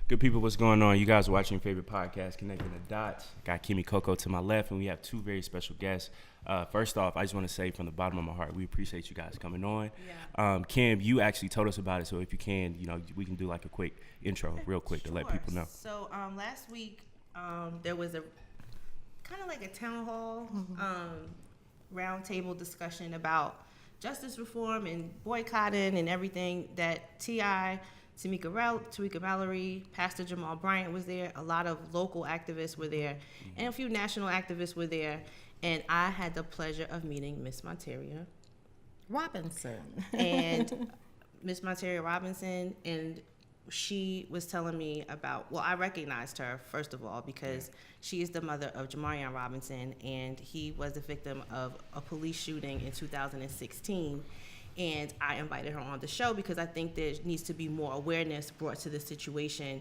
Good people, what's going on? You guys are watching your favorite podcast, Connecting the Dots. Got Kimmy Coco to my left, and we have two very special guests. First off, I just want to say from the bottom of my heart, we appreciate you guys coming on. Yeah. Kim, you actually told us about it, so if you can, we can do like a quick intro real quick to let people know. So last week, there was a kind of like a town hall roundtable discussion about justice reform and boycotting and everything that T.I., Tamika Mallory, Pastor Jamal Bryant was there. A lot of local activists were there, and a few national activists were there. And I had the pleasure of meeting Miss Monteria Robinson. And Miss Monteria Robinson, and she was telling me about, well, I recognized her, first of all, because she is the mother of Jamarion Robinson, and he was the victim of a police shooting in 2016. And I invited her on the show because I think there needs to be more awareness brought to this situation.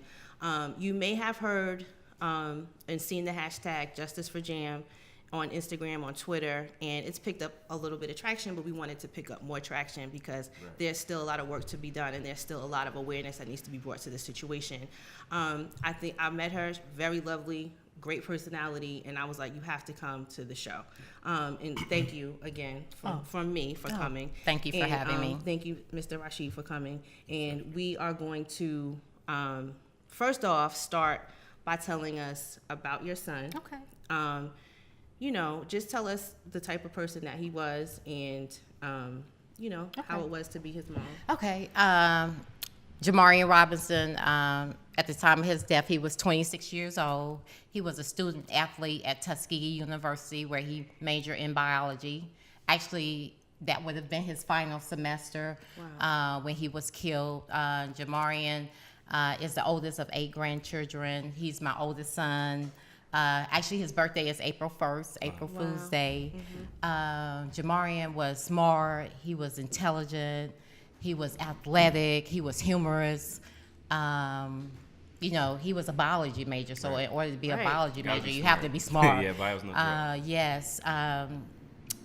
You may have heard and seen the hashtag Justice for Jam on Instagram, on Twitter, and it's picked up a little bit of traction, but we wanted to pick up more traction because there's still a lot of work to be done, and there's still a lot of awareness that needs to be brought to this situation. I think I met her, very lovely, great personality, and I was like, you have to come to the show. And thank you again from me for coming. Thank you for having me. Thank you, Mr. Rashid, for coming. And we are going to, first off, start by telling us about your son. Okay. Just tell us the type of person that he was and, how it was to be his mom. Okay. Jamarion Robinson, at the time of his death, he was 26 years old. He was a student athlete at Tuskegee University where he majored in biology. Actually, that would have been his final semester when he was killed. Jamarion is the oldest of 8 grandchildren. He's my oldest son. Actually, his birthday is April 1st, April Fool's Day. Jamarion was smart. He was intelligent. He was athletic. He was humorous. He was a biology major. So in order to be a biology major, you have to be smart. Yeah, bio's not good. Yes. I'm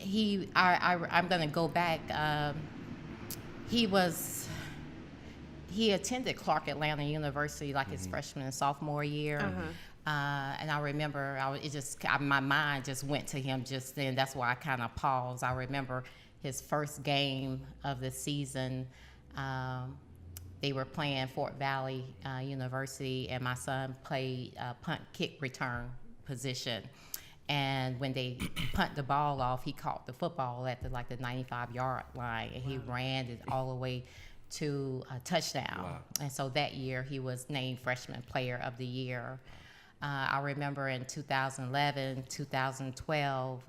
going to go back. He attended Clark Atlanta University like his freshman and sophomore year. And I remember my mind just went to him just then. That's why I kind of paused. I remember his first game of the season. They were playing Fort Valley University, and my son played punt kick return position. And when they punt the ball off, he caught the football at the 95-yard line, and he ran it all the way to a touchdown. Wow. And so that year, he was named Freshman Player of the Year. I remember in 2011, 2012,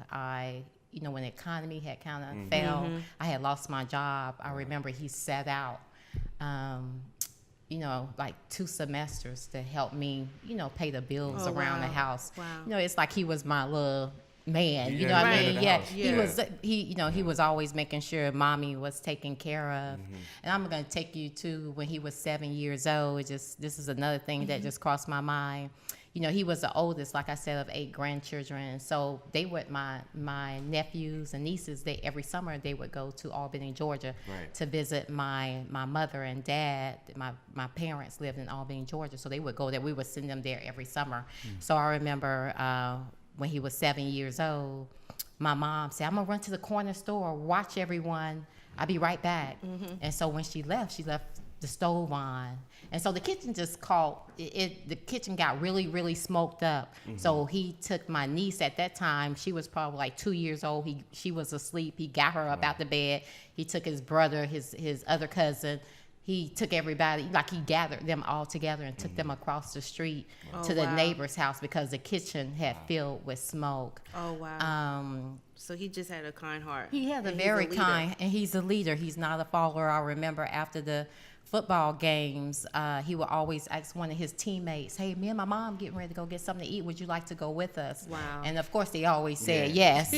when the economy had kind of fell, I had lost my job. I remember he set out, like 2 semesters to help me, pay the bills around the house. Wow. It's like he was my little man, you know what I mean? Yeah. He was always making sure mommy was taken care of. And I'm going to take you to when he was 7 years old. This is another thing that just crossed my mind. He was the oldest, like I said, of 8 grandchildren. So they would, my nephews and nieces, every summer they would go to Albany, Georgia to visit my mother and dad. My parents lived in Albany, Georgia, so they would go there. We would send them there every summer. So I remember when he was 7 years old, my mom said, I'm going to run to the corner store, watch everyone. I'll be right back. And so when she left the stove on. And so the kitchen just caught, the kitchen got really, really smoked up. So he took my niece at that time. She was probably like 2 years old. She was asleep. He got her up out the bed. He took his brother, his other cousin. He took everybody, he gathered them all together and took them across the street to the neighbor's house because the kitchen had filled with smoke. Oh, wow. So he just had a kind heart. He had a very kind, and he's a leader. He's not a follower. I remember after the football games, he would always ask one of his teammates, hey, me and my mom getting ready to go get something to eat. Would you like to go with us? Wow. And of course, they always said yes.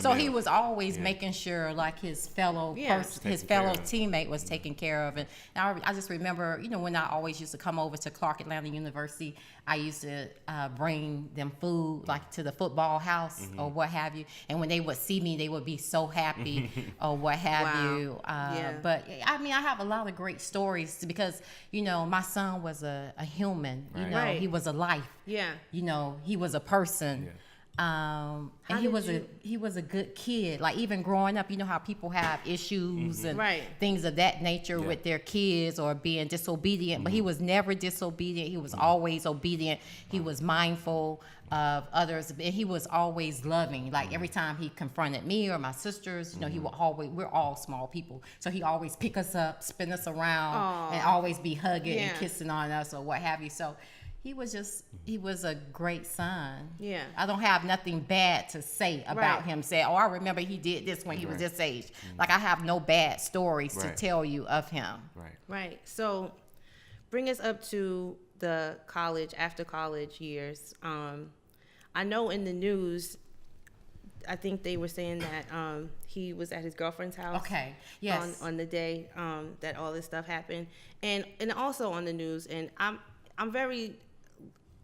So he was always making sure like his fellow teammate was taken care of. And I just remember, when I always used to come over to Clark Atlanta University, I used to bring them food like to the football house or what have you. And when they would see me, they would be so happy or what have you. But I mean, I have a lot of great great stories because, you know, my son was a human, you know, he was a life. Yeah. You know, he was a person. And he was a good kid. Like even growing up, you know how people have issues and things of that nature with their kids or being disobedient, but he was never disobedient. He was always obedient. He was mindful of others, and he was always loving. Like every time he confronted me or my sisters, you know, he would always, we're all small people, so he always pick us up, spin us around, and always be hugging and kissing on us or what have you. So he was a great son. Yeah. I don't have nothing bad to say about him. Say, oh, I remember he did this when he was this age. Like I have no bad stories to tell you of him. Right. So bring us up to the after college years. I know in the news, I think they were saying that he was at his girlfriend's house. Okay. Yes. On the day that all this stuff happened, and also on the news. And I'm very,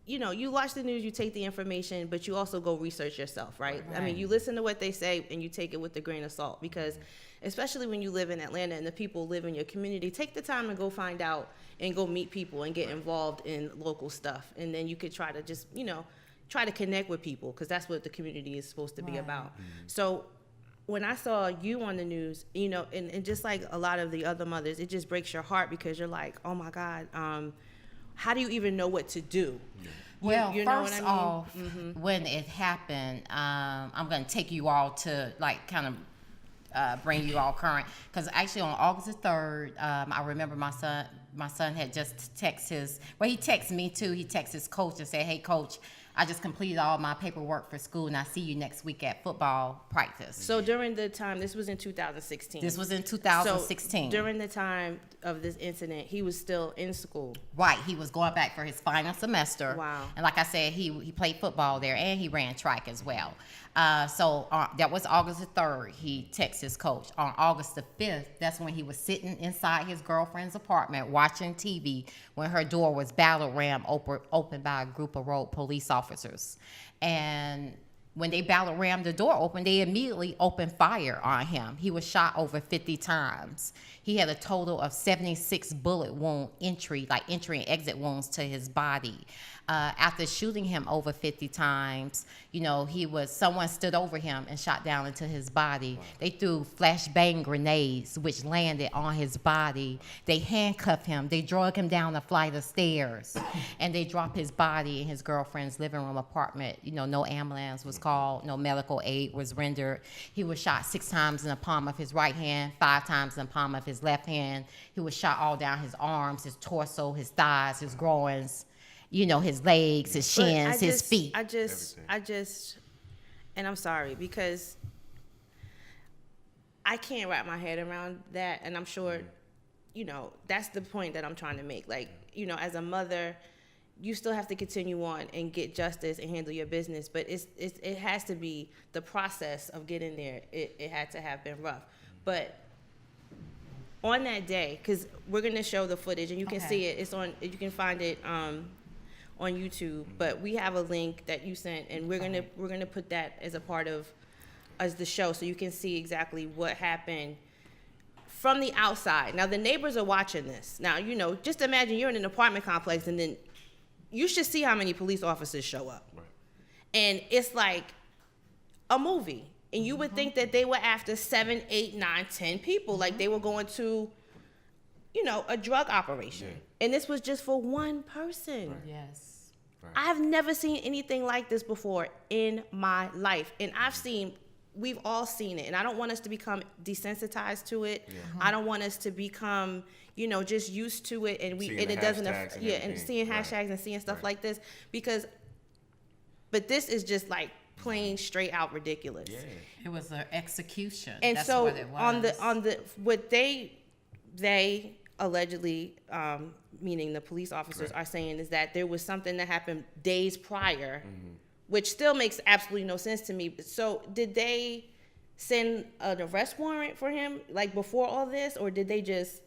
you know, you watch the news, you take the information, but you also go research yourself, right? I mean, you listen to what they say and you take it with a grain of salt, because especially when you live in Atlanta and the people live in your community, take the time and go find out and go meet people and get involved in local stuff. And then you could try to just, you know, try to connect with people, because that's what the community is supposed to be about. So when I saw you on the news, you know, and just like a lot of the other mothers, it just breaks your heart, because you're like, oh my God, how do you even know what to do? Well, you know first what I mean? off, when it happened, I'm going to take you all to like kind of bring you all current, because actually on August the 3rd, I remember my son had just texted he texted me too. He texted his coach and said, hey coach, I just completed all my paperwork for school and I see you next week at football practice. So during the time, this was in 2016. This was in 2016. So during the time of this incident, he was still in school. Right. He was going back for his final semester. Wow. And like I said, he played football there and he ran track as well. So that was August the 3rd. He texted his coach. On August the 5th, that's when he was sitting inside his girlfriend's apartment watching TV when her door was battle rammed opened by a group of road police officers. And when they battle rammed the door open, they immediately opened fire on him. He was shot over 50 times. He had a total of 76 bullet wound entry and exit wounds to his body. After shooting him over 50 times, you know, someone stood over him and shot down into his body. They threw flashbang grenades, which landed on his body. They handcuffed him. They drug him down a flight of stairs, and they dropped his body in his girlfriend's living room apartment. You know, no ambulance was called, no medical aid was rendered. He was shot 6 times in the palm of his right hand, 5 times in the palm of his left hand. He was shot all down his arms, his torso, his thighs, his groins, you know, his legs, his shins, his feet. I just, and I'm sorry, because I can't wrap my head around that. And I'm sure, you know, that's the point that I'm trying to make. Like, you know, as a mother, you still have to continue on and get justice and handle your business. But it has to be the process of getting there. It had to have been rough. But on that day, because we're going to show the footage and you can see it. It's on, you can find it on YouTube, but we have a link that you sent, and we're gonna put that as a part of the show, so you can see exactly what happened from the outside. Now the neighbors are watching this. Now, you know, just imagine you're in an apartment complex, and then you should see how many police officers show up, and it's like a movie. And you would think that they were after 7, 8, 9, 10 people, like they were going to, you know, a drug operation. And this was just for one person. Yes. I've never seen anything like this before in my life. And we've all seen it. And I don't want us to become desensitized to it. I don't want us to become, you know, just used to it. And it doesn't, and seeing hashtags and seeing stuff like this. But this is just like plain straight out ridiculous. It was an execution. And that's so what it was. on the what they allegedly, meaning the police officers, are saying is that there was something that happened days prior, which still makes absolutely no sense to me. So did they send an arrest warrant for him like before all this, or did they just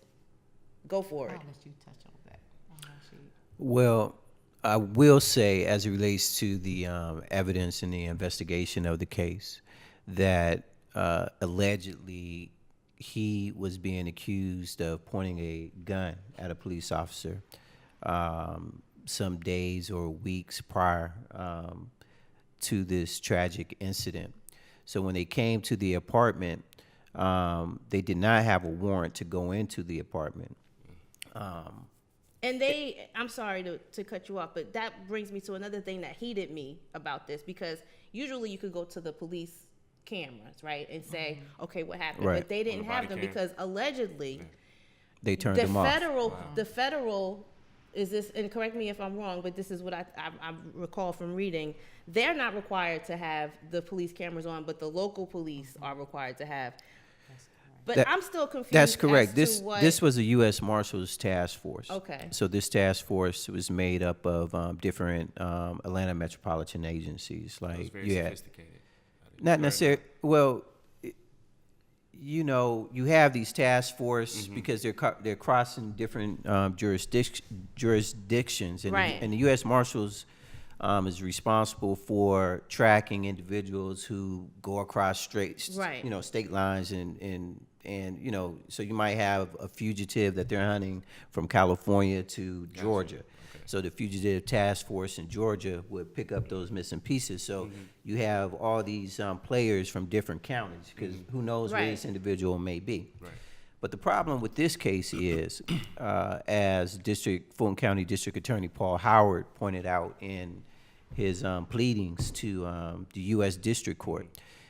go for it? I'll let you touch on that. Well, I will say, as it relates to the evidence in the investigation of the case, that allegedly he was being accused of pointing a gun at a police officer some days or weeks prior to this tragic incident. So when they came to the apartment, they did not have a warrant to go into the apartment. And I'm sorry to cut you off, but that brings me to another thing that heated me about this, because usually you could go to the police cameras, right, and say, okay, what happened? Right. But they didn't have them because allegedly they turned them off. The federal, is this, and correct me if I'm wrong, but this is what I recall from reading, they're not required to have the police cameras on, but the local police are required to have. But I'm still confused. That's correct. As This this was a U.S. Marshals task force. Okay. So this task force was made up of different Atlanta metropolitan agencies. Like very sophisticated. Not necessarily. Well, you have these task force because they're crossing different jurisdictions, and, right. And the U.S. Marshals is responsible for tracking individuals who go across state lines, and so you might have a fugitive that they're hunting from California to Georgia. Okay. So the fugitive task force in Georgia would pick up those missing pieces. So you have all these players from different counties, because who knows where this individual may be. Right. But the problem with this case is, as Fulton County District Attorney Paul Howard pointed out in his pleadings to the U.S. District Court,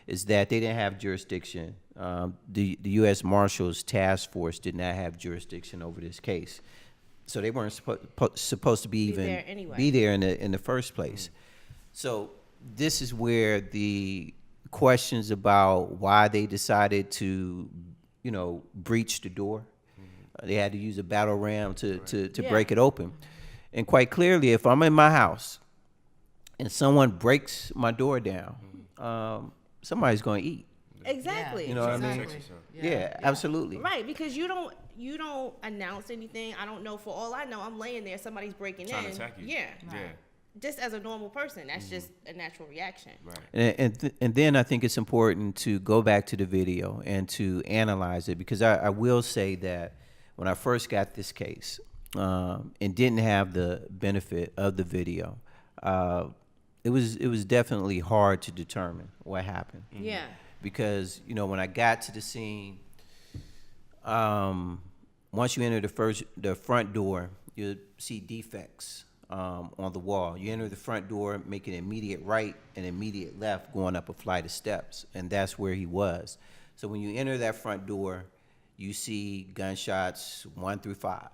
is that they didn't have jurisdiction. The U.S. Marshals Task Force did not have jurisdiction over this case, so they weren't supposed to be there in the first place. So this is where the questions about why they decided to breach the door. They had to use a battle ram to break it open. And quite clearly, if I'm in my house and someone breaks my door down, somebody's going to eat. Exactly. You know what I mean? Yeah, absolutely. Right, because you don't announce anything. I don't know. For all I know, I'm laying there, somebody's breaking trying in. To attack you. Yeah. Yeah. Just as a normal person, that's just a natural reaction. Right. And then I think it's important to go back to the video and to analyze it, because I will say that when I first got this case and didn't have the benefit of the video, it was definitely hard to determine what happened. Yeah. Because when I got to the scene, once you enter the front door, you'll see defects on the wall. You enter the front door, make an immediate right and immediate left, going up a flight of steps, and that's where he was. So when you enter that front door, you see gunshots 1 through 5,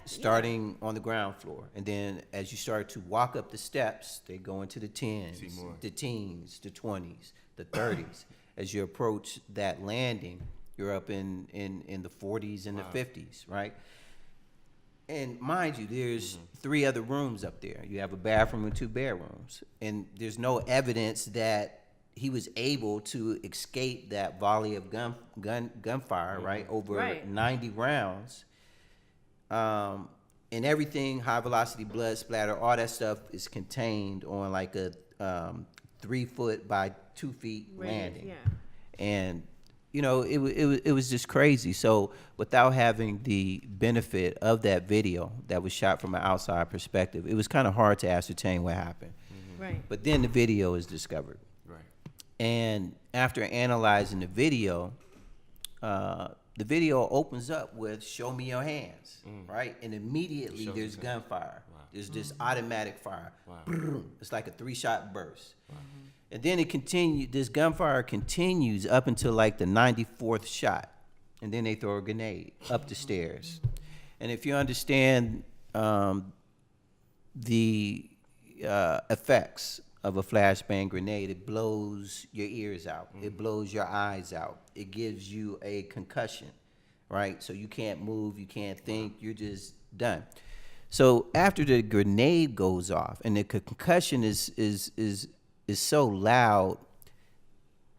starting on the ground floor, and then as you start to walk up the steps, they go into the 10s, the teens, the 20s, the 30s. As you approach that landing, you're up in the 40s and the 50s, right? And mind you, there's 3 other rooms up there. You have a bathroom and 2 bedrooms, and there's no evidence that he was able to escape that volley of gunfire, right? Over 90 rounds. And everything, high velocity blood splatter, all that stuff is contained on like a 3 foot by 2 feet landing. Yeah. And it was just crazy. So without having the benefit of that video that was shot from an outside perspective, it was kind of hard to ascertain what happened. Right. But then the video is discovered. And after analyzing the video opens up with "Show me your hands," right? And immediately there's gunfire. Wow. There's this automatic fire. Wow. It's like a 3-shot burst. Wow. And then it continued. This gunfire continues up until like the 94th shot, and then they throw a grenade up the stairs. And if you understand the effects of a flashbang grenade, it blows your ears out. It blows your eyes out. It gives you a concussion, right? So you can't move, you can't think, you're just done. So after the grenade goes off and the concussion is so loud,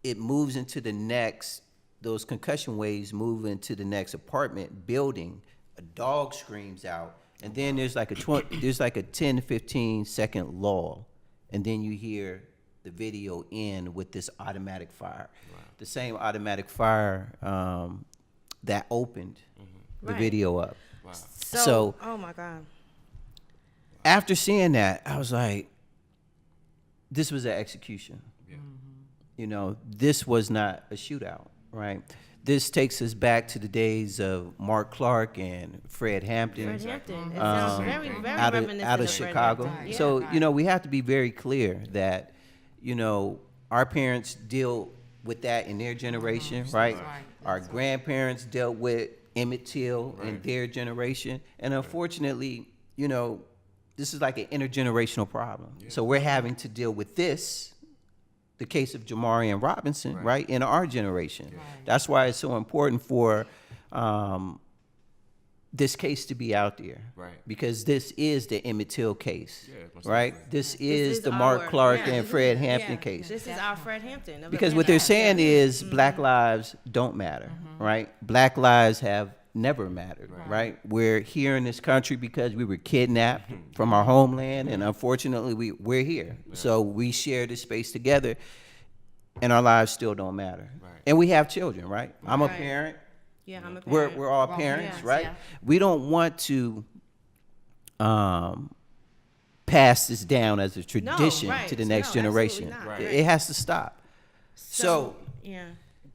it moves into the next, those concussion waves move into the next apartment building. A dog screams out, and then there's like a 10 to 15 second lull. And then you hear the video end with this automatic fire. Wow. The same automatic fire that opened the Right. video up. Wow. So, oh my God. After seeing that, I was like, this was an execution. Yeah. You know, this was not a shootout, right? This takes us back to the days of Mark Clark and Fred Hampton. Fred Hampton. It sounds very reminiscent out of Fred Chicago. Hampton. Yeah. So, you know, we have to be very clear that, you know, our parents deal with that in their generation, right? Our grandparents dealt with Emmett Till in their generation. And unfortunately, you know, this is like an intergenerational problem. Yeah. So we're having to deal with this, the case of Jamarion Robinson, right, in our generation. Right. That's why it's so important for this case to be out there, right? Because this is the Emmett Till case, right? This is the Mark Clark and Fred Hampton case. This is our Fred Hampton. Because what they're saying is Black lives don't matter, right? Black lives have never mattered, right? We're here in this country because we were kidnapped from our homeland, and unfortunately we're here. So we share this space together, and our lives still don't matter. And we have children, right? I'm a parent. Yeah, I'm a parent. We're all parents, right? Yeah. We don't want to pass this down as a tradition to the next generation. It has to stop. So yeah.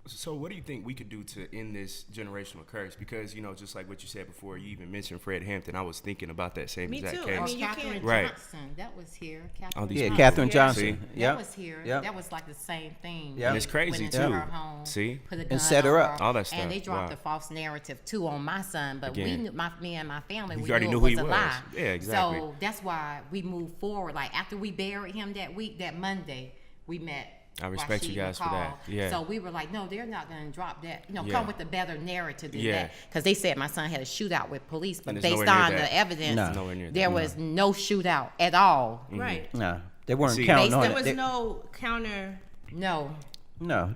So what do you think we could do to end this generational curse? Because, you know, just like what you said before, you even mentioned Fred Hampton. I was thinking about that same exact case. I mean, Catherine Johnson, that was here. Catherine Johnson. That was here. Yep. That was like the same thing. Yeah, and it's crazy too. Her home, see, put a gun and set her up. All that stuff. And they dropped a false narrative too on my son, but me and my family, we already knew who it he was a lie. Yeah, exactly. So that's why we moved forward. Like after we buried him that week, that Monday, we met. I respect you guys for that. Yeah. So we were like, no, they're not going to drop that. You know, come with a better narrative than that. Because they said my son had a shootout with police, but based on the evidence, there was no shootout at all. Right. No, they weren't counting on it. There was no counter. No,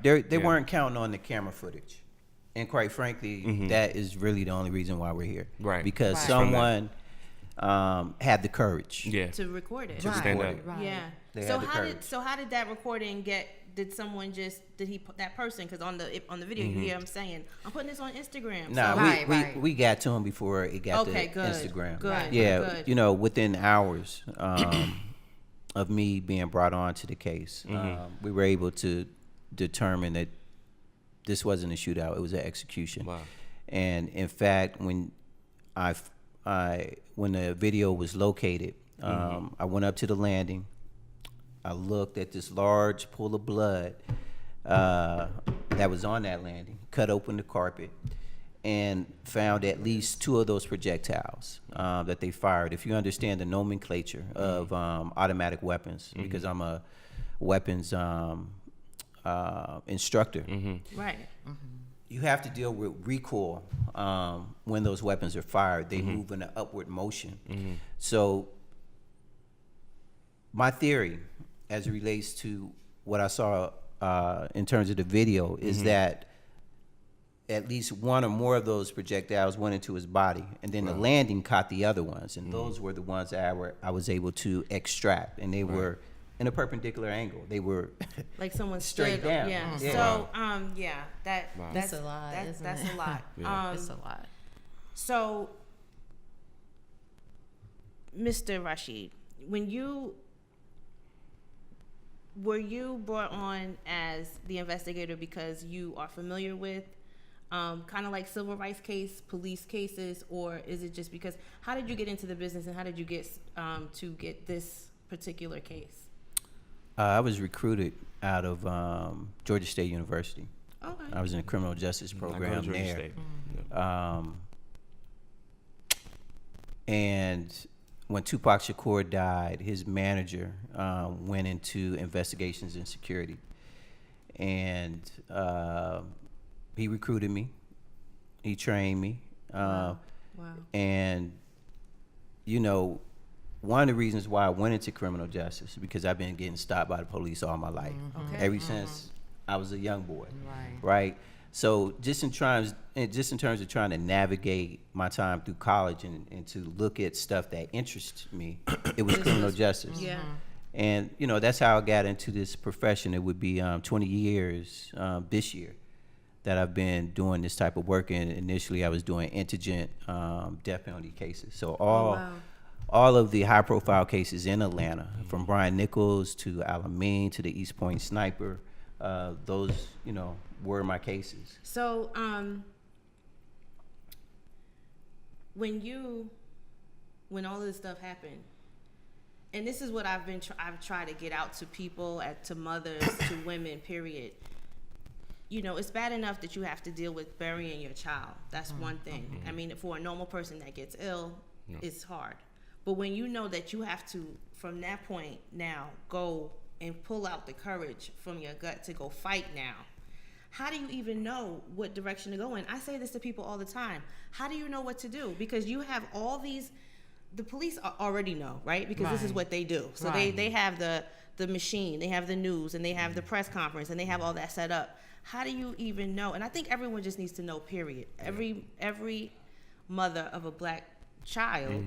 they weren't counting on the camera footage. And quite frankly, that is really the only reason why we're here. Right. Because someone had the courage. To record it. To stand up. Right. Yeah. So how did that recording get? Did someone that person? Because on the video you hear him saying, "I'm putting this on Instagram." Nah, we got to him before it got to Instagram. Good. Yeah, good. You know, within hours of me being brought on to the case, we were able to determine that this wasn't a shootout; it was an execution. Wow. And in fact, when the video was located, I went up to the landing. I looked at this large pool of blood that was on that landing, cut open the carpet, and found at least 2 of those projectiles that they fired. If you understand the nomenclature of automatic weapons, because I'm a weapons instructor. Right. You have to deal with recoil when those weapons are fired. They move in an upward motion. So my theory, as it relates to what I saw in terms of the video, is that at least 1 or more of those projectiles went into his body, and then the landing caught the other ones, and those were the ones that I was able to extract, and they were in a perpendicular angle. They were like someone straight down. Yeah. So that's a lot. That's a lot. That's a lot. So, Mr. Rashid, were you brought on as the investigator because you are familiar with kind of like civil rights police cases, or is it just because, how did you get into the business and how did you get to get this particular case? I was recruited out of Georgia State University. Okay. I was in a criminal justice program there. And when Tupac Shakur died, his manager went into investigations and security. And he recruited me. He trained me. And, you know, one of the reasons why I went into criminal justice is because I've been getting stopped by the police all my life. Ever since I was a young boy. Right? So just in terms of trying to navigate my time through college and to look at stuff that interests me, it was criminal justice. Yeah. And, you know, that's how I got into this profession. It would be 20 years this year that I've been doing this type of work in. Initially, I was doing indigent death penalty cases. So all of the high-profile cases in Atlanta, from Brian Nichols to Alameen to the East Point sniper, those, were my cases. So, when all this stuff happened, and this is what I've tried to get out to people, to mothers, to women, period. It's bad enough that you have to deal with burying your child. That's one thing. I mean, for a normal person that gets ill, it's hard. But when you know that you have to, from that point now, go and pull out the courage from your gut to go fight now, how do you even know what direction to go in? I say this to people all the time. How do you know what to do? Because you have all these, the police already know, right? Because this is what they do. So they have the machine, they have the news, and they have the press conference, and they have all that set up. How do you even know? And I think everyone just needs to know, period. Every mother of a black child,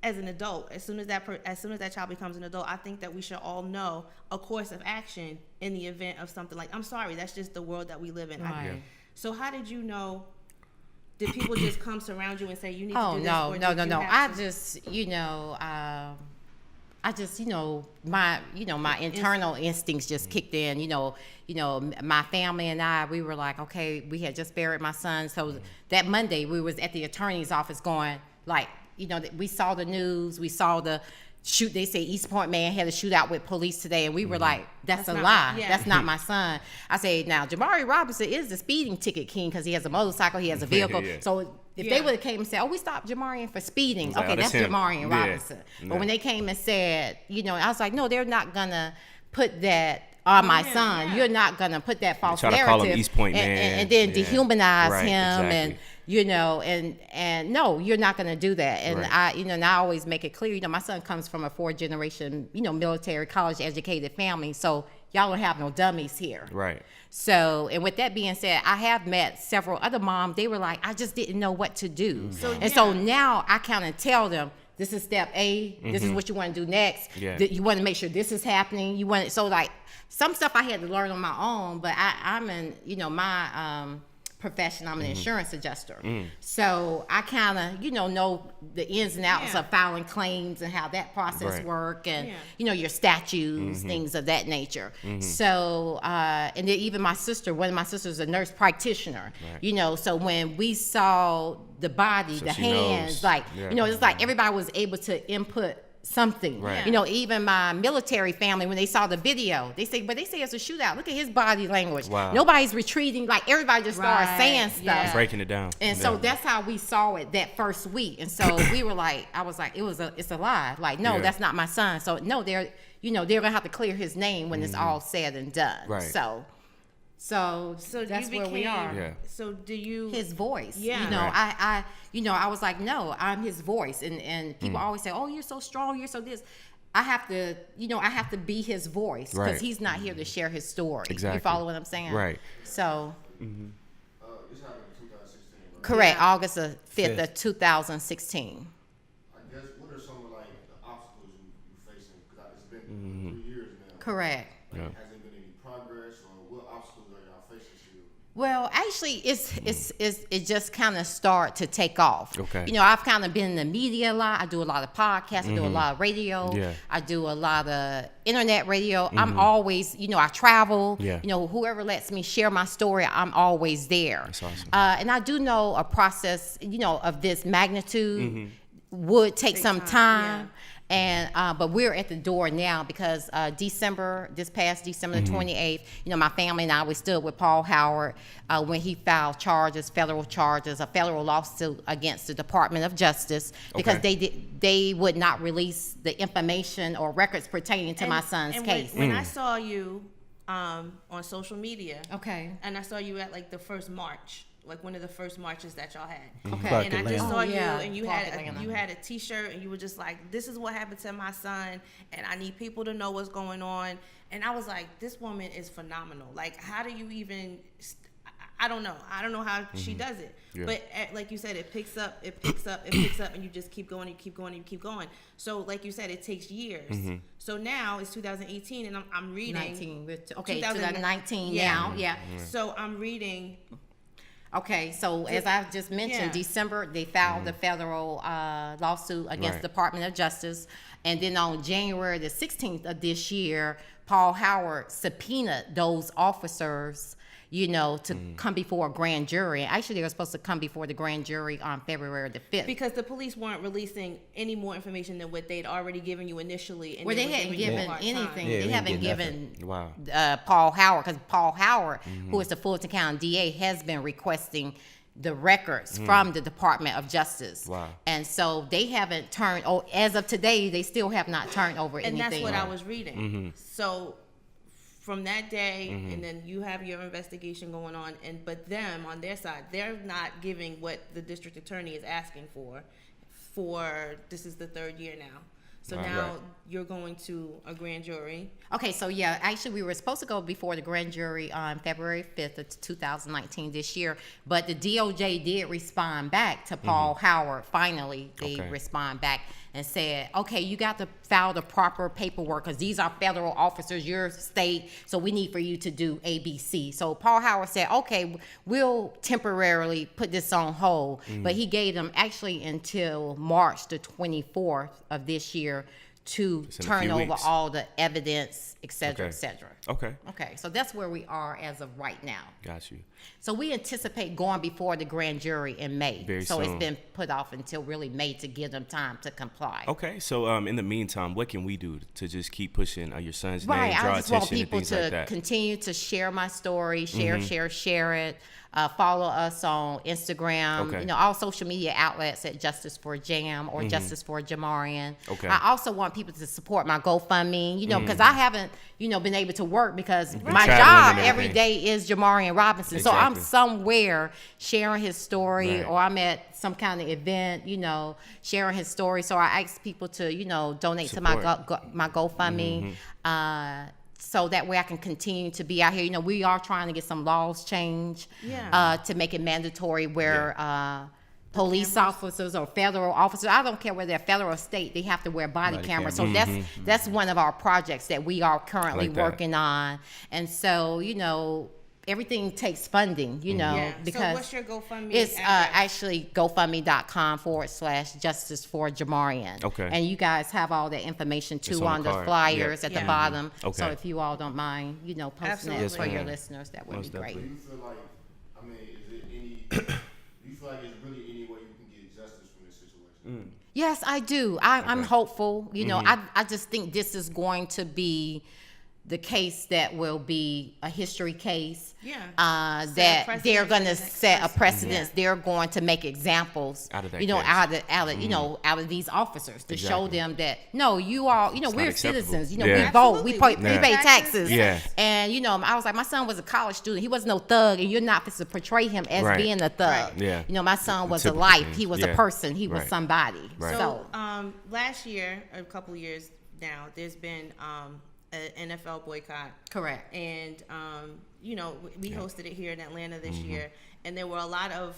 as an adult, as soon as that child becomes an adult, I think that we should all know a course of action in the event of something like, I'm sorry, that's just the world that we live in. So how did you know? Did people just come surround you and say you need to do this? No. I just, my internal instincts just kicked in. My family and I, we were like, okay, we had just buried my son. So that Monday, we was at the attorney's office going, like, we saw the news, we saw the shoot. They say East Point man had a shootout with police today, and we were like, that's a lie. That's not my son. I say, now, Jamarion Robinson is the speeding ticket king because he has a motorcycle, he has a vehicle. So if they would have came and said, we stopped Jamarion for speeding, okay, that's Jamarion Robinson. But when they came and said, I was like, no, they're not going to put that on my son. You're not going to put that false narrative. Call him East Point man. And then dehumanize him. Exactly. And no, you're not going to do that. And I always make it clear, my son comes from a 4th-generation, military, college-educated family. So y'all don't have no dummies here. Right. So, and with that being said, I have met several other moms. They were like, I just didn't know what to do. So now I kind of tell them, this is step A. This is what you want to do next. You want to make sure this is happening. So like some stuff I had to learn on my own, but I'm in, my profession. I'm an insurance adjuster. So I kind of, know the ins and outs of filing claims and how that process work and, your statutes, things of that nature. So, and then even my sister, one of my sisters is a nurse practitioner, so when we saw the body, the hands, knows. It's like everybody was able to input something. Even my military family, when they saw the video, they say it's a shootout. Look at his body language. Nobody's retreating. Like everybody just started saying stuff, breaking it down. And so that's how we saw it that first week. And so we were like, I was like, it's a lie. Like, no, that's not my son. So no, they're gonna have to clear his name when it's all said and done. So that's where we are. So do you? His voice. I was like, no, I'm his voice. And people always say, oh, you're so strong, you're so this. I have to be his voice because he's not here to share his story. Exactly. You follow what I'm saying? Right. So. This happened in 2016, right? Correct. August 5th of 2016. I guess, what are some of the obstacles you're facing? Because it's been 3 years now. Correct. Has there been any progress, or what obstacles are y'all facing still? Well, actually, it just kind of start to take off. Okay. I've kind of been in the media a lot. I do a lot of podcasts. I do a lot of radio. I do a lot of internet radio. I'm always, I travel. Whoever lets me share my story, I'm always there. That's awesome. And I do know a process, of this magnitude would take some time. And but we're at the door now because this past December the 28th, my family and I, we stood with Paul Howard when he filed federal charges, a federal lawsuit against the Department of Justice because they would not release the information or records pertaining to my son's case. When I saw you on social media, and I saw you at the first march. Like one of the first marches that y'all had. Clark and I just saw you, yeah. and you had a T-shirt, and you were just like, "This is what happened to my son, and I need people to know what's going on." And I was like, "This woman is phenomenal. Like, how do you even?" I don't know how she does it. Yeah. But like you said, it picks up, and you just keep going, you keep going. So like you said, it takes years. So now it's 2018, and I'm reading 2019 now. Yeah. So I'm reading. Okay, so as I just mentioned, December they filed the federal lawsuit against the Department of Justice, and then on January the 16th of this year, Paul Howard subpoenaed those officers, to come before a grand jury. Actually, they were supposed to come before the grand jury on February the 5th. Because the police weren't releasing any more information than what they'd already given you initially. And they hadn't given anything. Yeah, they haven't given Wow. Paul Howard, because Paul Howard, who is the Fulton County DA, has been requesting the records from the Department of Justice. Wow. And so they haven't turned, as of today, they still have not turned over anything. And that's what I was reading. So from that day, and then you have your investigation going on, but them on their side, they're not giving what the district attorney is asking for this is the 3rd year now. So now you're going to a grand jury. Okay, so yeah, actually we were supposed to go before the grand jury on February 5th of 2019 this year, but the DOJ did respond back to Paul Howard. Finally, they respond back and said, okay, you got to file the proper paperwork because these are federal officers, your state, so we need for you to do ABC. So Paul Howard said, okay, we'll temporarily put this on hold, but he gave them actually until March the 24th of this year to turn over all the evidence, et cetera, et cetera. Okay. Okay, so that's where we are as of right now. Got you. So we anticipate going before the grand jury in May. Very so soon. It's been put off until really May to give them time to comply. Okay, so in the meantime, what can we do to just keep pushing your son's name, Right, draw I just want attention people and things like to that? continue to share my story, share it. Follow us on Instagram, Okay. All social media outlets at Justice for Jam or Justice for Jamarion. Okay. I also want people to support my GoFundMe, because I haven't, been able to work because my traveling job and every everything. day is Jamarion Robinson. So I'm Exactly. somewhere sharing his story, Right. or I'm at some kind of event, sharing his story. So I ask people to, donate Support. to my GoFundMe. So that way I can continue to be out here. We are trying to get some laws changed to make it mandatory where police officers or federal officers, I don't care whether they're federal or state, they have to wear body cameras. So that's one of our projects that we are currently Like that. working on. And so, everything takes funding, because So what's your GoFundMe it's address? actually GoFundMe.com/Justice for Jamarion. Okay. And you guys have all that information too It's on on the the card. flyers at the Yeah. bottom. Okay. So if you all don't mind, posting that Yes, for your ma'am. listeners, that would Most be great. Do you feel like, is it any, do you feel like there's really any way you can get justice from this situation? Yes, I do. I'm hopeful. I just think this is going to be the case that will be a history case. Yeah. That precedent they're going for to the next set a person. precedence. They're going to make examples. Out of that case. Out of these officers to show Exactly. them that no, you all, we're not acceptable. citizens. Yeah. We vote, we Absolutely. pay, we pay taxes. Yeah. And I was like, my son was a college student. He was no thug, and you're not supposed to portray him as Right. being a thug. Yeah. My son was a Typical life. things. He was Yeah. a person. He was Right. somebody. Right. So last year, a couple years now, there's been an NFL boycott. Correct. And we hosted it here in Atlanta this year, and there were a lot of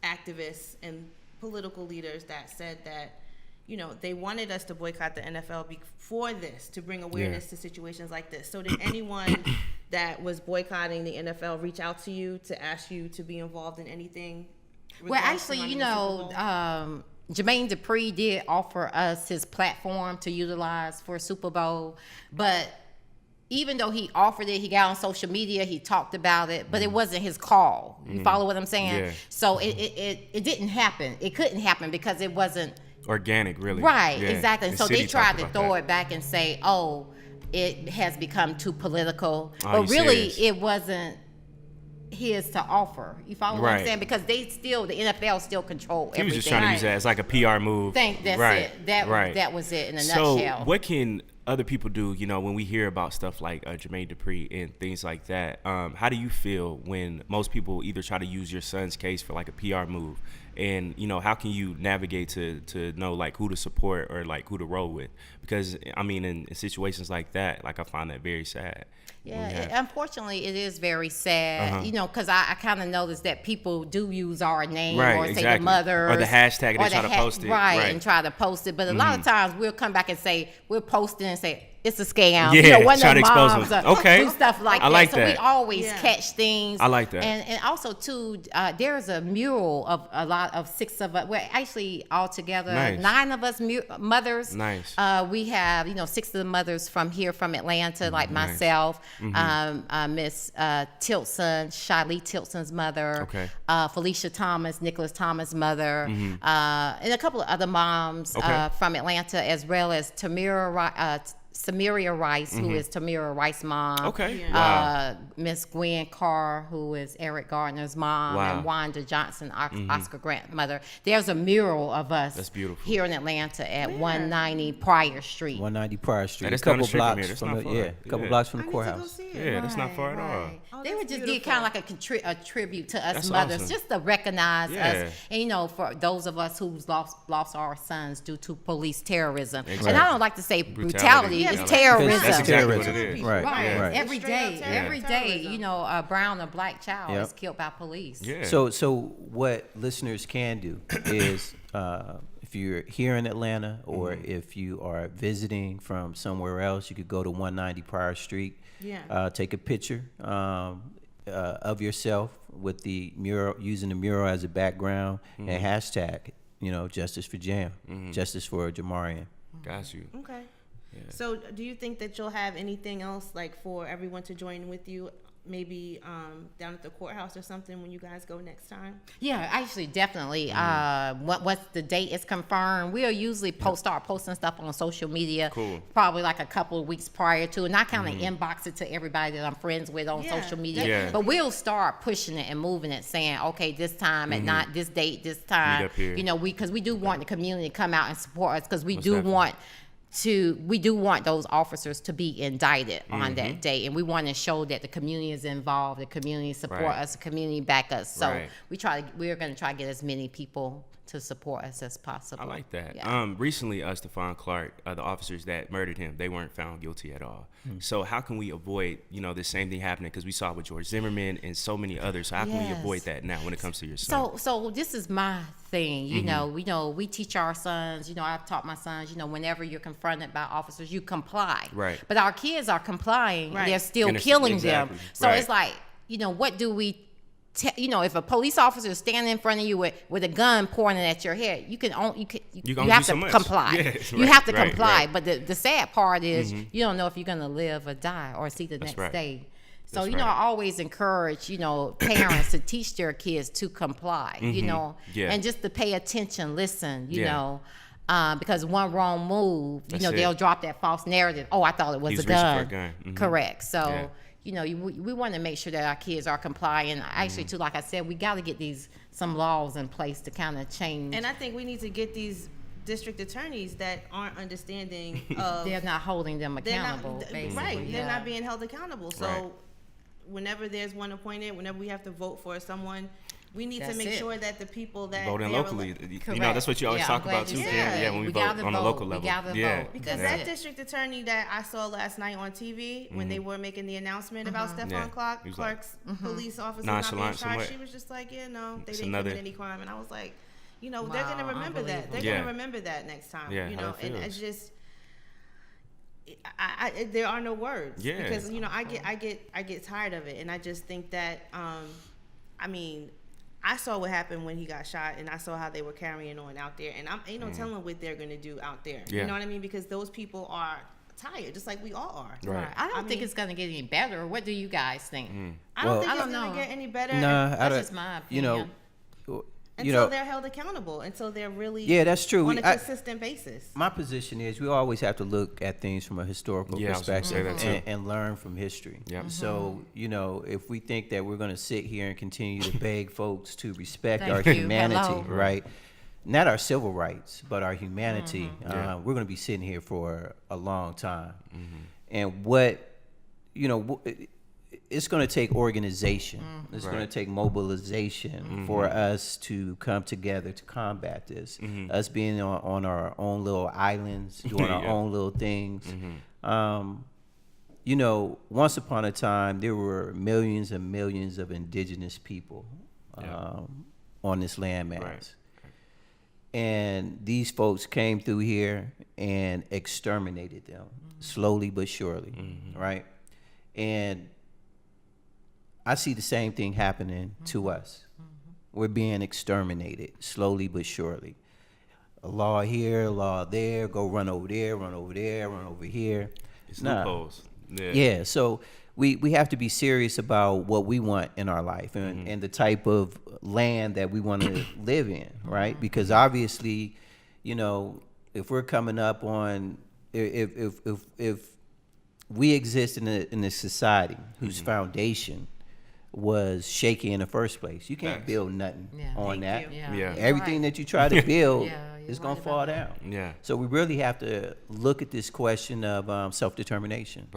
activists and political leaders that said that they wanted us to boycott the NFL before this, to bring awareness to situations like this. So did anyone that was boycotting the NFL reach out to you to ask you to be involved in anything? Well, regards to actually, running the Super Bowl? Jermaine Dupri did offer us his platform to utilize for Super Bowl, but even though he offered it, he got on social media, he talked about it, but it wasn't his call. You follow what I'm saying? Yeah. So it didn't happen. It couldn't happen because it wasn't Organic, really. right. Yeah. Exactly. The So they city tried talked to about throw that. it back and say, "Oh, it has become too political," Are but you really, serious? it wasn't his to offer. You follow what I'm Right. saying? Because the NFL still control He everything. was just trying to use that as like a PR move. Think that's Right. it. That was it in a So nutshell. what can other people do, when we hear about stuff like Jermaine Dupri and things like that? How do you feel when most people either try to use your son's case for like a PR move and you know, how can you navigate to know like who to support or like who to roll with? Because I mean, in situations like that, like I find that very sad. Yeah, unfortunately, it is very sad, you know, because I kind of noticed that people do use our name or say the mother or the hashtag, they try to post it. Right, and try to post it. But a lot of times we'll come back and say, we'll post it and say, it's a scam. Yeah, you know, one try of to the expose moms them. Okay. do stuff like I that. like so that. we always catch things. I like that. And also, too, there's a mural of a lot of 6 of us. We're actually all together, 9 of us mothers. Nice. We have, you know, 6 of the mothers from here, from Atlanta, like myself, Miss Tilson, Shiley Tilson's mother, Felicia Thomas, Nicholas Thomas' mother, and a couple of other moms from Atlanta, as well as Samaria Rice, who is Tamira Rice's mom. Miss Gwen Carr, who is Eric Gardner's mom, and Wanda Johnson, Oscar Grant's mother. There's a mural of us. That's beautiful. Here in Atlanta at 190 Pryor Street. 190 Pryor Street. That's a couple blocks from the couple blocks from the courthouse. Yeah, that's not far at all. Oh, they would just give kind of like a tribute to us That's mothers, awesome. just to recognize us. And, you know, for those of us who's lost our sons due to police terrorism. Exactly. And I don't like to say brutality. It's terrorism. That's exactly what it is. Right. Every day, terrorism. you know, a brown or black child is killed by police. Yeah. So what listeners can do is, if you're here in Atlanta or if you are visiting from somewhere else, you could go to 190 Pryor Street. Take a picture of yourself with the mural, using the mural as a background, and hashtag, you know, Justice for Jam, Justice for Jamarion. Got you. Okay. So do you think that you'll have anything else like for everyone to join with you, maybe down at the courthouse or something when you guys go next time? Yeah, actually, definitely. Once the date is confirmed, we'll usually start posting stuff on social media. Probably like a couple of weeks prior to, and I kind of inbox it to everybody that I'm friends with on social media. But we'll start pushing it and moving it, saying, okay, this time at night, this date, this time. You know, because we do want the community to come out and support us, because we do want those officers to be indicted on that day, and we want to show that the community is involved, the community support us, the community back us. So we're going to try to get as many people to support us as possible. I like that. Recently, Stephon Clark, the officers that murdered him, they weren't found guilty at all. So how can we avoid, you know, the same thing happening? Because we saw it with George Zimmerman and so many others. So how can we avoid that now when it comes to your son? So this is my thing. You know, we teach our sons. You know, I've taught my sons. You know, whenever you're confronted by officers, you comply. Right. But our kids are complying. They're still killing them. So it's like, you know, what do we? You know, if a police officer is standing in front of you with a gun pointing at your head, you have to comply. You have to comply. But the sad part is you don't know if you're gonna live or die or see the next day. So you know, I always encourage, you know, parents to teach their kids to comply. You know, and just to pay attention, listen. You know. Because one wrong move, you know, they'll drop that false narrative. Oh, I thought it was a gun. Correct. So. You know, we want to make sure that our kids are complying. Actually, too, like I said, we got to get some laws in place to kind of change. And I think we need to get these district attorneys that aren't understanding of... They're not holding them accountable, basically. Right, they're not being held accountable. So whenever there's one appointed, whenever we have to vote for someone... We need to make sure that the people that voting locally, you know, that's what you always talk about too. When we vote on the local level, because that district attorney that I saw last night on TV when they were making the announcement about Stephon Clark's police officer not being charged, she was just like, they didn't commit any crime, and I was like, you know, they're gonna remember that. They're gonna remember that next time. You know, and it's just. There are no words because you know I get tired of it, and I just think that I mean. I saw what happened when he got shot, and I saw how they were carrying on out there. And ain't no telling what they're going to do out there. You know what I mean? Because those people are tired, just like we all are. Right. I don't think it's going to get any better. What do you guys think? I don't think it's going to get any better. No, that's just my opinion. Until they're held accountable, until they're really that's true. on a consistent basis. My position is we always have to look at things from a historical perspective and learn from history. So, you know, if we think that we're going to sit here and continue to beg folks to respect our humanity, right? Not our civil rights, but our humanity, we're going to be sitting here for a long time. And what, you know, it's going to take organization. It's going to take mobilization for us to come together to combat this. Us being on our own little islands, doing our own little things. You know, once upon a time, there were millions and millions of indigenous people on this landmass. Right. And these folks came through here and exterminated them slowly but surely, right? And I see the same thing happening to us. We're being exterminated slowly but surely. A law here, a law there, go run over there, run over there, run over here. It's loopholes. Yeah, so we have to be serious about what we want in our life and the type of land that we want to live in, right? Because obviously, you know, if we're coming up on, if we exist in a society whose foundation was shaky in the first place, you can't build nothing on that. Everything that you try to build is going to fall down. Yeah. So we really have to look at this question of self-determination,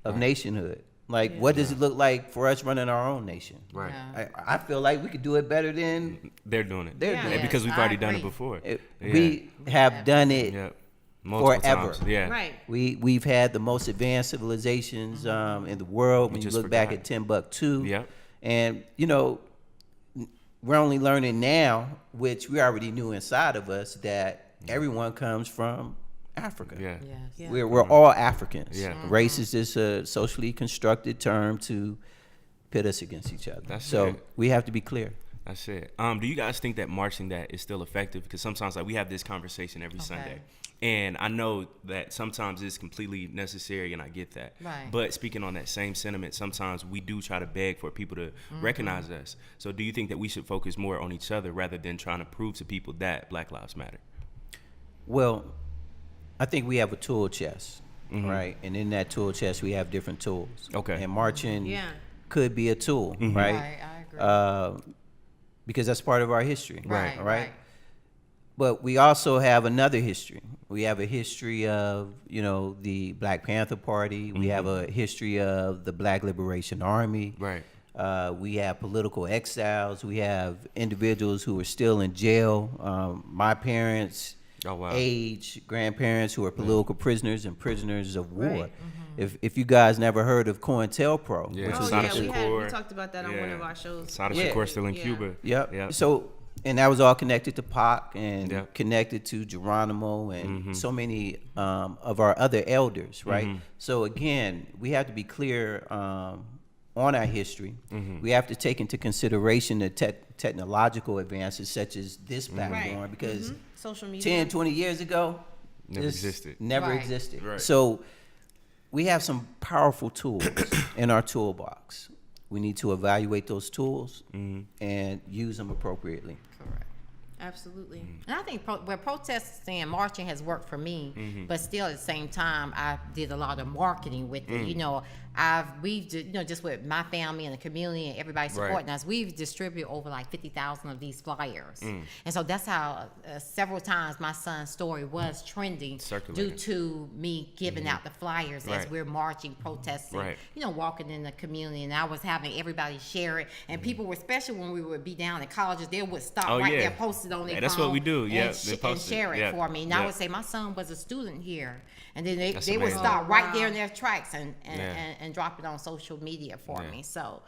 of nationhood. Like, what does it look like for us running our own nation? Right. I feel like we could do it better than they're doing it. They're doing it. Because we've already done it before. We have done it multiple forever. times. Yeah. Right. We've had the most advanced civilizations in the world. When you look back at Timbuktu, and you know, we're only learning now, which we already knew inside of us, that everyone comes from Africa. We're all Africans. Race is just a socially constructed term to pit us against each other. We have to be clear. That's it. Do you guys think that marching that is still effective? Because sometimes we have this conversation every Sunday. And I know that sometimes it's completely necessary, and I get that. Right. But speaking on that same sentiment, sometimes we do try to beg for people to recognize us. So do you think that we should focus more on each other rather than trying to prove to people that Black Lives Matter? Well, I think we have a tool chest, right? And in that tool chest, we have different tools. Okay. And marching could be a tool, right? I agree. Because that's part of our history. Right. But we also have another history. We have a history of, you know, the Black Panther Party. We have a history of the Black Liberation Army. Right. We have political exiles. We have individuals who are still in jail. My parents' age, grandparents who are political prisoners and prisoners of war. Right. If you guys never heard of COINTELPRO, which we is talked about that on one of our shows. Sada Shakur still in Cuba. Yep. So, and that was all connected to Pac and connected to Geronimo and so many of our other elders, right? So again, we have to be clear on our history. We have to take into consideration the technological advances such as this platform because social media 10, 20 years ago, never existed. Right. So we have some powerful tools in our toolbox. We need to evaluate those tools and use them appropriately. Correct. Absolutely. And I think where protesting and marching has worked for me, but still at the same time, I did a lot of marketing with it. You know, just with my family and the community and everybody supporting us, we've distributed over like 50,000 of these flyers. And so that's how several times my son's story was trending due to me giving out the flyers as we're marching, protesting, you know, walking in the community. And I was having everybody share it. And people were, especially when we would be down at colleges, they would stop there, post it on their phone. That's what we do. And share it for me. And I would say, my son was a student here. And then they would stop right there in their tracks and drop it on social media for me. So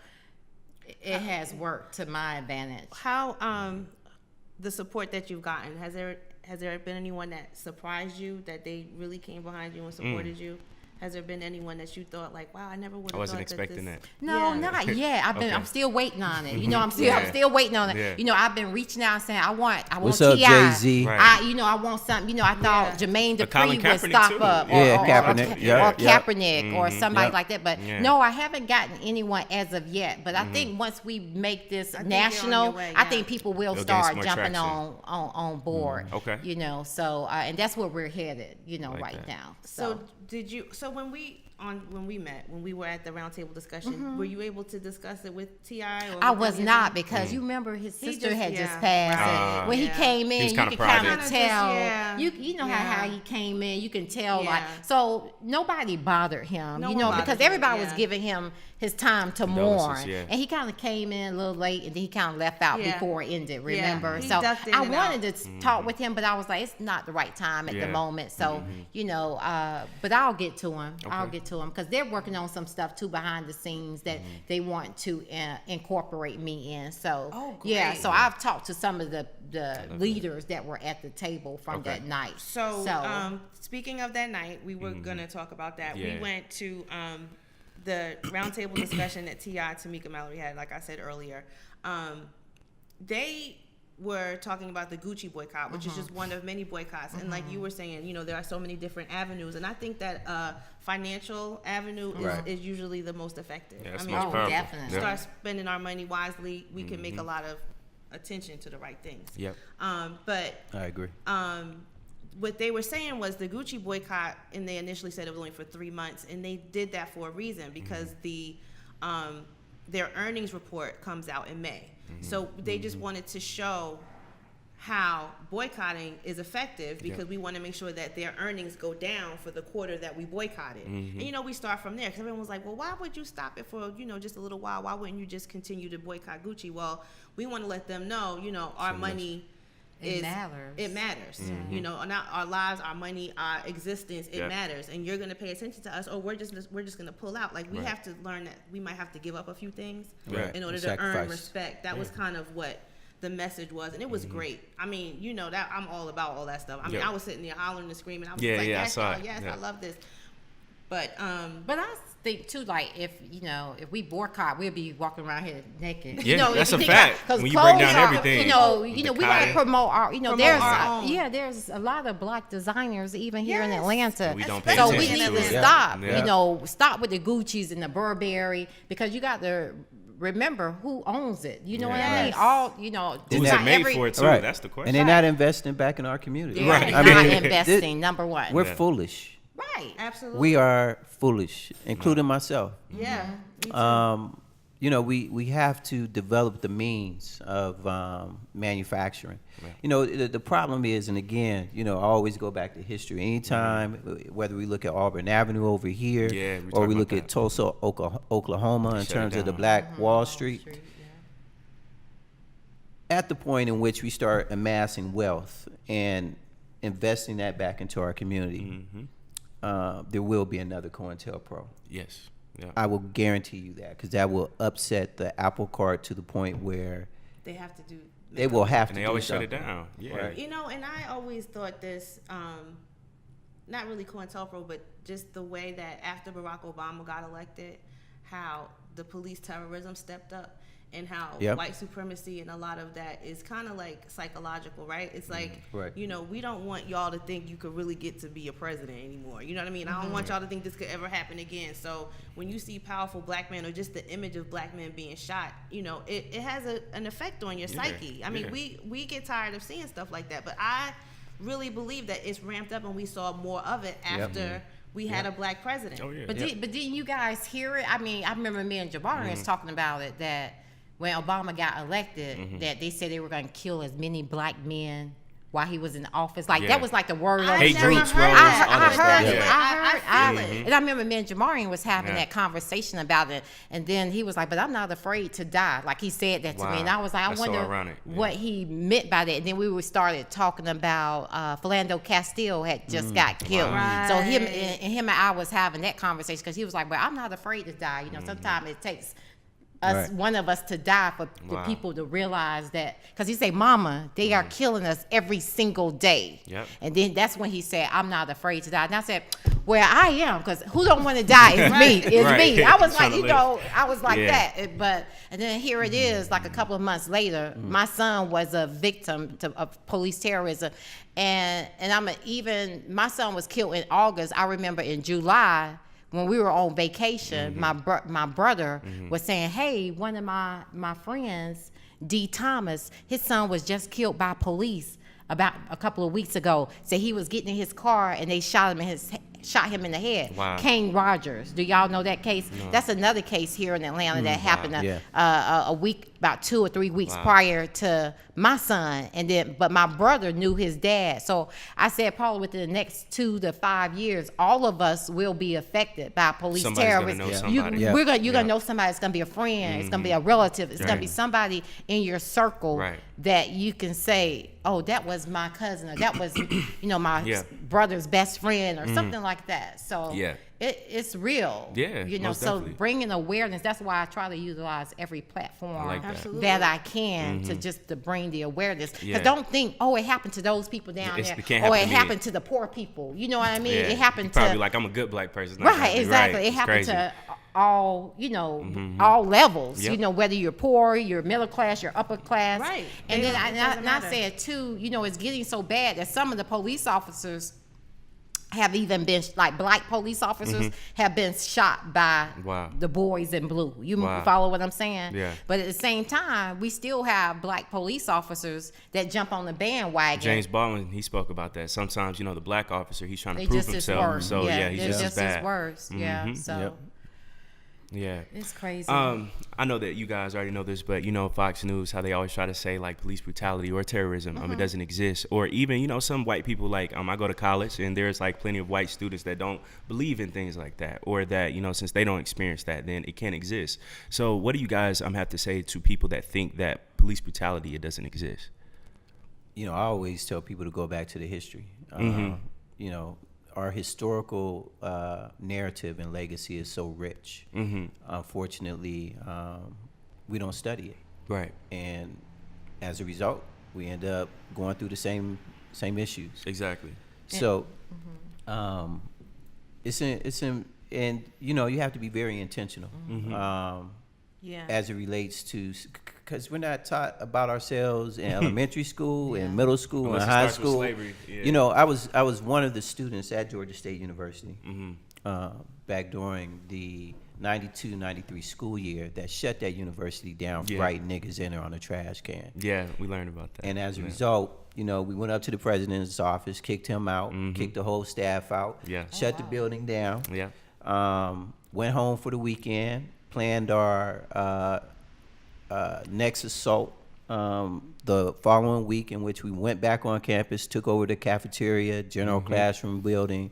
it has worked to my advantage. How the support that you've gotten, has there been anyone that surprised you, that they really came behind you and supported you? Has there been anyone that you thought like, wow, I never would have thought that? I wasn't expecting that. No, not yet. I'm still waiting on it. You know, I'm still waiting on it. Yeah. You know, I've been reaching out and saying, I want What's T.I. up, Jay-Z? I want something. You know, I thought Jermaine Dupri would stop too. up, Kaepernick, or Kaepernick, or somebody like that. But no, I haven't gotten anyone as of yet. But I think once we make this national, I think people will start jumping on board. Okay. You know, so and that's where we're headed. You know, right now. So when we when we were at the roundtable discussion, were you able to discuss it with T.I.? I was not, because you remember his sister had just passed. And when he came in, you could kind of tell. You know how he came in. You can tell so nobody bothered him. Because everybody was giving him his time to mourn, and he kind of came in a little late, and then he kind of left out before it ended. Remember, so I wanted to talk with him, but I was like, it's not the right time at the moment. So but I'll get to him. Okay. I'll get to him, because they're working on some stuff too behind the scenes that they want to incorporate me in. So so I've talked to some of the leaders that were at the table from that night. So speaking of that night, we were gonna talk about that. We went to the roundtable discussion that T.I. Tamika Mallory had, like I said earlier. They were talking about the Gucci boycott, which is just one of many boycotts. And like you were saying, there are so many different avenues. And I think that financial avenue is usually the most effective. Yeah, I mean, definitely. Start spending our money wisely. We can make a lot of attention to the right things. Yep. But I agree. What they were saying was the Gucci boycott, and they initially said it was only for 3 months, and they did that for a reason, because their earnings report comes out in May. So they just wanted to show how boycotting is effective, because we want to make sure that their earnings go down for the quarter that we boycotted. And we start from there, because everyone was like, well, why would you stop it for just a little while? Why wouldn't you just continue to boycott Gucci? Well, we want to let them know, our money matters. It matters. Not our lives, our money, our existence. It matters, and you're going to pay attention to us, or we're just going to pull out. Like, we have to learn that we might have to give up a few things in order to earn respect. That was kind of what the message was, and it was great. I mean, that I'm all about all that stuff. I mean, I was sitting there hollering and screaming. I was like, yes, I love this. But I think too, like, if we boycott, we'll be walking around here naked. Yeah, that's a fact. When you break down everything, we gotta promote our. There's a lot of black designers even here in Atlanta. We don't pay so attention we need to to it. stop. Stop with the Gucci's and the Burberry, because you got to remember who owns it. You know what I mean? All who's it made for it too? Right. That's the question. And they're not investing back in our community. Right. I mean, not investing. Number one, we're foolish. Right. Absolutely. We are foolish, including myself. Yeah. Me too. We have to develop the means of manufacturing. Right. The problem is, and again, I always go back to history. Anytime, whether we look at Auburn Avenue over here, or we look at Tulsa, Oklahoma, in terms of the Black Wall Street, at the point in which we start amassing wealth and investing that back into our community, there will be another COINTELPRO. Yes. Yeah. I will guarantee you that, because that will upset the apple cart to the point where they have to do. They will have to. And they do always something. shut it down. Yeah. Right. And I always thought this, not really COINTELPRO, but just the way that after Barack Obama got elected, how the police terrorism stepped up, and how white supremacy and a lot of that is kind of like psychological, right? It's like, we don't want y'all to think you could really get to be a president anymore. You know what I mean? I don't want y'all to think this could ever happen again. So when you see powerful black men, or just the image of black men being shot, it has an effect on your psyche. I mean, we get tired of seeing stuff like that, but I really believe that it's ramped up, and we saw more of it after we had a black president. Oh, yeah. But didn't you guys hear it? I mean, I remember me and Jamarion was talking about it, that when Obama got elected, that they said they were going to kill as many black men while he was in office. Like, that was like the word on the hate street. groups, I heard it. And I remember me and Jamarion was having that conversation about it. And then he was like, but I'm not afraid to die. Like, he said that to me. And I was like, I wonder what he meant by that. And then we started talking about Philando Castile had just got killed. Right. So him and I was having that conversation, because he was like, well, I'm not afraid to die. Sometimes it takes one of us to die for people to realize that, because he said, Mama, they are killing us every single day. And then that's when he said, I'm not afraid to die. And I said, well, I am, because who don't want to die is me. Me. I was like, I was like that. And then here it is, like a couple of months later, my son was a victim of police terrorism. And my son was killed in August. I remember in July, when we were on vacation, my brother was saying, hey, one of my friends, D. Thomas, his son was just killed by police about a couple of weeks ago. So he was getting in his car, and they shot him in his shot him in the head. Wow. Kane Rogers. Do y'all know that case? No. That's another case here in Atlanta that happened a week, about 2 or 3 weeks prior to my son. But my brother knew his dad. So I said probably within the next 2 to 5 years, all of us will be affected by police terrorists. You're gonna know somebody. It's gonna be a friend. It's gonna be a relative. It's gonna be somebody in your circle that you can say, oh, that was my cousin, or that was my brother's best friend, or something like that. So it's real. So definitely. Bringing awareness. That's why I try to utilize every platform that I can to bring the awareness. Because don't think, oh, it happened to those people down there, or it happened to the poor people. You know what I mean? It happened probably to like I'm a good black person. Right, exactly. It happened to all all levels. Whether you're poor, you're middle class, you're upper class. Right. And then I said too, it's getting so bad that some of the police officers have even been, like, black police officers have been shot by the boys in blue. You follow what I'm saying? Yeah. But at the same time, we still have black police officers that jump on the bandwagon. James Baldwin, he spoke about that. Sometimes, the black officer, he's trying to prove himself. So he's just as worse. Yeah. So. Yep. Yeah. It's crazy. I know that you guys already know this, but Fox News, how they always try to say like police brutality or terrorism, it doesn't exist. Or even, some white people, like I go to college and there's like plenty of white students that don't believe in things like that, or that, since they don't experience that, then it can't exist. So what do you guys have to say to people that think that police brutality, it doesn't exist? I always tell people to go back to the history. Our historical narrative and legacy is so rich. Unfortunately, we don't study it. Right. And as a result, we end up going through the same issues. Exactly. So, and you have to be very intentional. As it relates to, because we're not taught about ourselves in elementary school, in middle school, and high school. Slavery. I was one of the students at Georgia State University back during the 92-93 school year that shut that university down for writing niggas in there on a trash can. Yeah, we learned about that. And as a result, we went up to the president's office, kicked him out, kicked the whole staff out, shut the building down. Went home for the weekend. Planned our next assault the following week, in which we went back on campus, took over the cafeteria, general classroom building,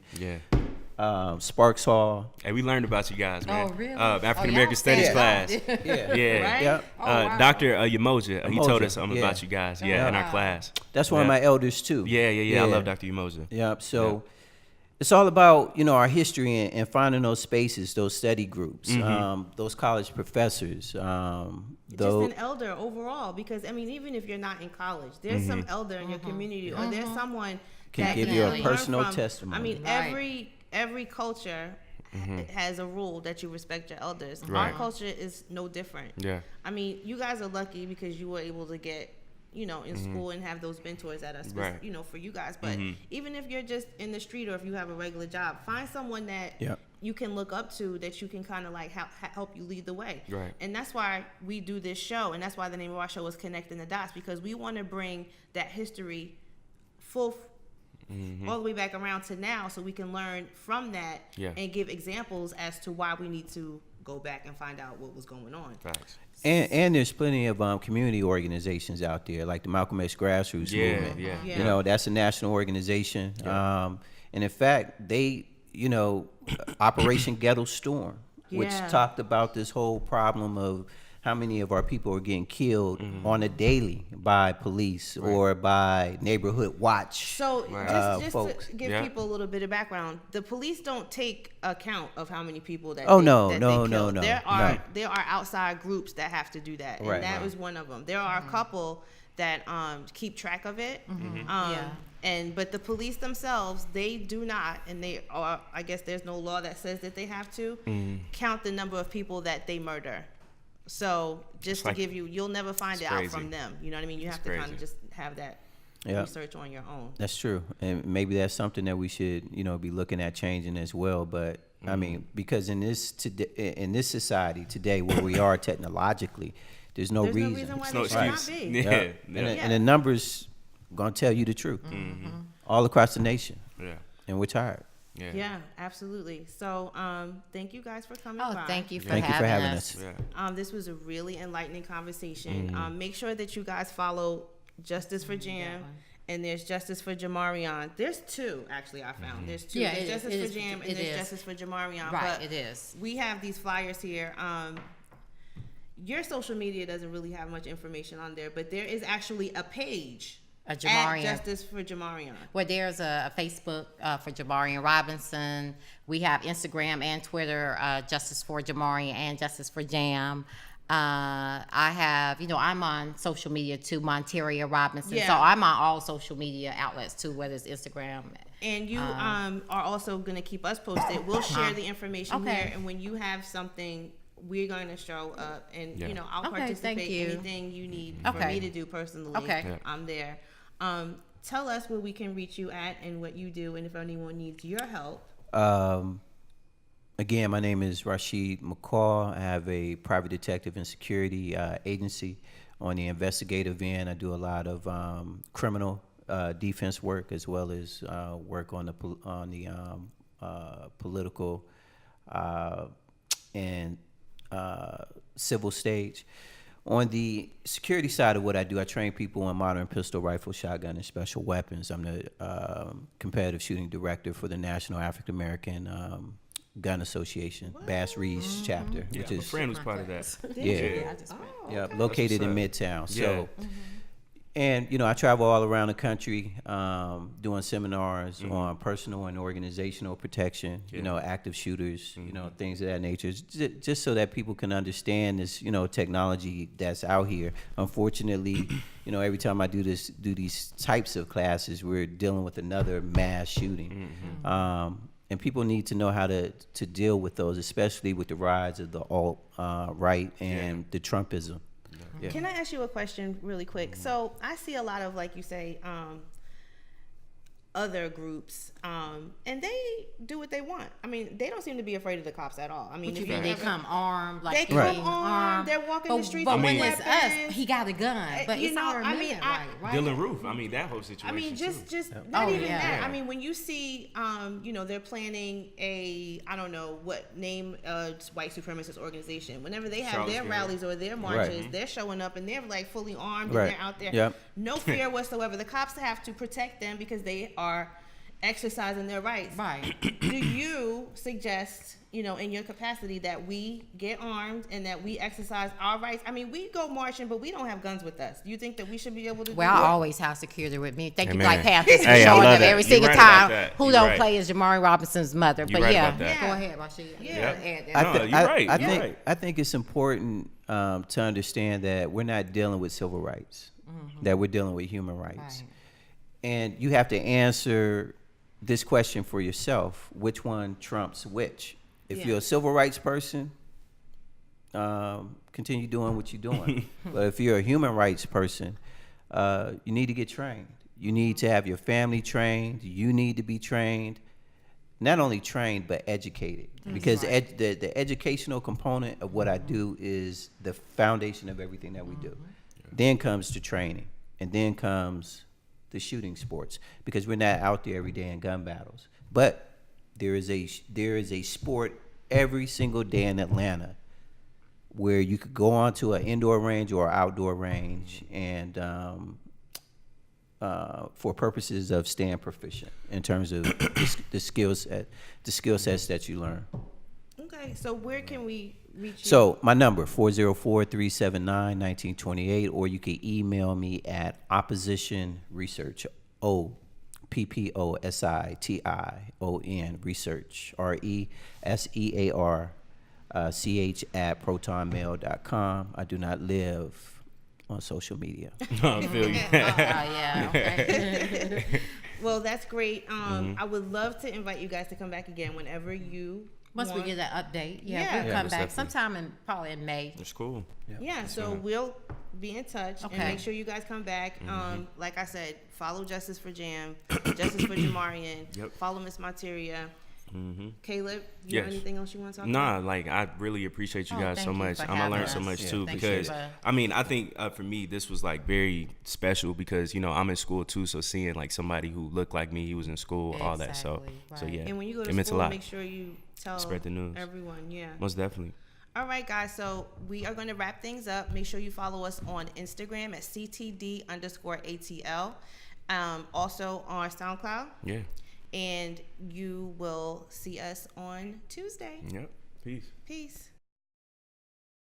Sparks Hall. And we learned about you guys, man. Oh, really? African American Studies class. Right? Dr. Yamoja, he told us something about you guys, in our class. That's one of my elders, too. I love Dr. Yamoja. So it's all about, our history and finding those spaces, those study groups, those college professors. Just an elder overall, because, even if you're not in college, there's some elder in your community, or there's someone can give you a personal testimony. Every culture has a rule that you respect your elders. Our culture is no different. You guys are lucky because you were able to get in school and have those mentors that are, for you guys. But even if you're just in the street, or if you have a regular job, find someone that you can look up to, that you can kind of like help you lead the way. Right. And that's why we do this show, and that's why the name of our show is Connecting the Dots, because we want to bring that history full all the way back around to now, so we can learn from that and give examples as to why we need to go back and find out what was going on. Facts. And there's plenty of community organizations out there, like the Malcolm X Grassroots movement. That's a national organization. And in fact, they, Operation Ghetto Storm, which talked about this whole problem of how many of our people are getting killed on a daily by police or by neighborhood watch. So just to give people a little bit of background, the police don't take account of how many people that no. There are outside groups that have to do that, and that was one of them. There are a couple that keep track of it. But the police themselves, they do not, and I guess there's no law that says that they have to count the number of people that they murder. So just to give you'll never find it out from them. You know what I mean? You have to kind of just have that research on your own. That's true. And maybe that's something that we should, be looking at changing as well. But because in this society today, where we are technologically, there's no reason why there should not be. And the numbers gonna tell you the truth. All across the nation. And we're tired. Yeah, absolutely. So, thank you guys for coming by. Thank you for Thank you for having us. us. Yeah. This was a really enlightening conversation. Make sure that you guys follow Justice for Jam, and there's Justice for Jamarion. There's two, actually, I found. There's two. Yeah, there's it Justice is. for Jam, and there's Justice for Jamarion. Right, but it is. We have these flyers here. Your social media doesn't really have much information on there, but there is actually a page at Justice for Jamarion. Well, there's a Facebook for Jamarion Robinson. We have Instagram and Twitter, Justice for Jamarion and Justice for Jam. I have, I'm on social media too, Monteria Robinson. Yeah. So I'm on all social media outlets too, whether it's Instagram. And you are also going to keep us posted. We'll share the information here, and when you have something, we're going to show up, and I'll participate. Anything you need for me to do personally, I'm there. Tell us where we can reach you at and what you do, and if anyone needs your help. Again, my name is Rashid McCall. I have a private detective and security agency. On the investigative end, I do a lot of criminal defense work, as well as work on the political and civil stage. On the security side of what I do, I train people on modern pistol, rifle, shotgun, and special weapons. I'm the competitive shooting director for the National African American Gun Association, Bass Reeves chapter, which is a friend who's part of that. located in Midtown. So, and I travel all around the country doing seminars on personal and organizational protection. Active shooters, things of that nature, just so that people can understand this, technology that's out here. Unfortunately, every time I do these types of classes, we're dealing with another mass shooting. And people need to know how to deal with those, especially with the rise of the alt-right and the Trumpism. Yeah. Can I ask you a question really quick? So I see a lot of, like you say, other groups, and they do what they want. I mean, they don't seem to be afraid of the cops at all. I mean, if they come armed, they come armed. They're walking the streets. But with when weapons. it's us, he got a gun. But it's our right? Dylan Roof. I mean, that whole situation. I mean, just not even that. I mean, when you see, they're planning a, I don't know what name, white supremacist organization. Whenever they have their rallies or their marches, they're showing up and they're like fully armed and they're out there. No fear whatsoever. The cops have to protect them because they are exercising their rights. Right. Do you suggest, in your capacity, that we get armed and that we exercise our rights? I mean, we go marching, but we don't have guns with us. Do you think that we should be able to do I that? always have security with me. Thank you, Black Panthers, for I showing love up that. every You're single right time. about that. Who You're don't right. play as Jamarion Robinson's mother. You're But right about that. go ahead, Rashid. I think it's important to understand that we're not dealing with civil rights, that we're dealing with human rights. Right. And you have to answer this question for yourself: which one trumps which? If you're a civil rights person, continue doing what you're doing. But if you're a human rights person, you need to get trained. You need to have your family trained. You need to be trained. Not only trained, but educated. Because the educational component of what I do is the foundation of everything that we do. Then comes the training, and then comes the shooting sports, because we're not out there every day in gun battles. But there is a sport every single day in Atlanta where you could go onto an indoor range or outdoor range and for purposes of staying proficient in terms of the skill sets that you learn. Okay, so where can we reach you? So my number, 404-379-1928, or you can email me at oppositionresearch, OPPOSITION, research, RESEARCH at protonmail.com. I do not live on social media. I feel you. Okay. Well, that's great. I would love to invite you guys to come back again whenever you Once want. we get that update, we'll Yeah, come most back definitely. sometime probably in May. That's cool. Yeah, so we'll be in touch and make sure you guys come back. Like I said, follow Justice for Jam, Justice for Jamarion. Yep. Follow Miss Monteria. Caleb, you have anything else you want to talk about? about? Like, I really appreciate you guys so much. I'm gonna learn so much too, because I mean, I think for me this was like very special because, you know, I'm in school too, so seeing like somebody who looked like me, he was in school, all that. So yeah. And when you go to school, make sure you spread the news. Everyone, most definitely. All right, guys, so we are going to wrap things up. Make sure you follow us on Instagram at CTD_ATL. Also on SoundCloud. Yeah. And you will see us on Tuesday. Yep. Peace. Peace.